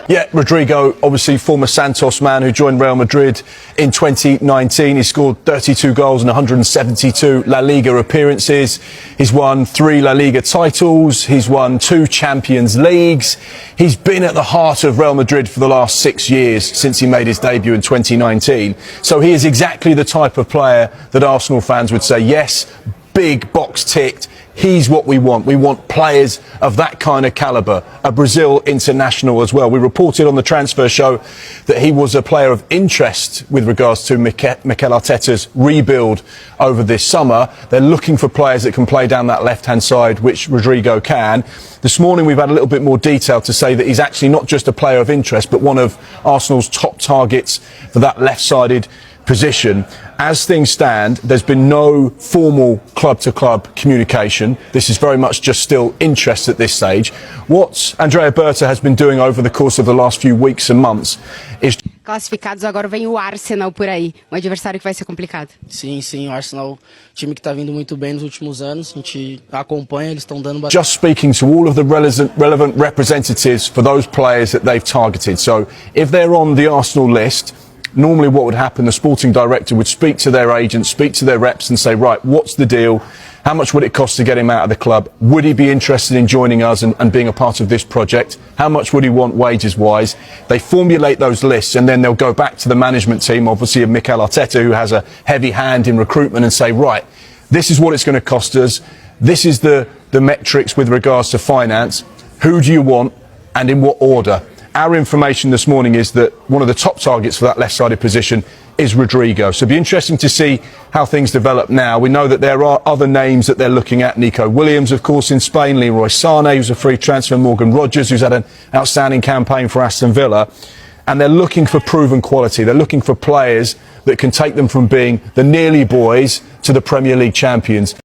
Yeah, Rodrygo, obviously former Santos man who joined Real Madrid in 2019. He scored 32 goals in 172 La Liga appearances. He's won 3 La Liga titles. He's won 2 Champions Leagues. He's been at the heart of Real Madrid for the last 6 years since he made his debut in 2019. So he is exactly the type of player that Arsenal fans would say, yes, big box ticked. He's what we want. We want players of that kind of calibre. A Brazil international as well. We reported on the transfer show that he was a player of interest with regards to Mikel Arteta's rebuild over this summer. They're looking for players that can play down that left-hand side, which Rodrygo can. This morning we've had a little bit more detail to say that he's actually not just a player of interest, but one of Arsenal's top targets for that left-sided position. As things stand, there's been no formal club-to-club communication. This is very much just still interest at this stage. What Andrea Berta has been doing over the course of the last few weeks and months is... Classificados, agora vem o Arsenal por aí, adversário que vai ser complicado. Sim, o Arsenal, time que está vindo muito bem nos últimos anos, a gente acompanha, eles estão dando bastante. Just speaking to all of the relevant representatives for those players that they've targeted. So if they're on the Arsenal list, normally what would happen, the sporting director would speak to their agents, speak to their reps and say, right, what's the deal? How much would it cost to get him out of the club? Would he be interested in joining us and being a part of this project? How much would he want wages-wise? They formulate those lists and then they'll go back to the management team, obviously of Mikel Arteta, who has a heavy hand in recruitment, and say, right, this is what it's going to cost us. This is the metrics with regards to finance. Who do you want and in what order? Our information this morning is that one of the top targets for that left-sided position is Rodrygo. So it'll be interesting to see how things develop now. We know that there are other names that they're looking at. Nico Williams, of course, in Spain. Leroy Sané, who's a free transfer. Morgan Rogers, who's had an outstanding campaign for Aston Villa. And they're looking for proven quality. They're looking for players that can take them from being the nearly boys to the Premier League champions.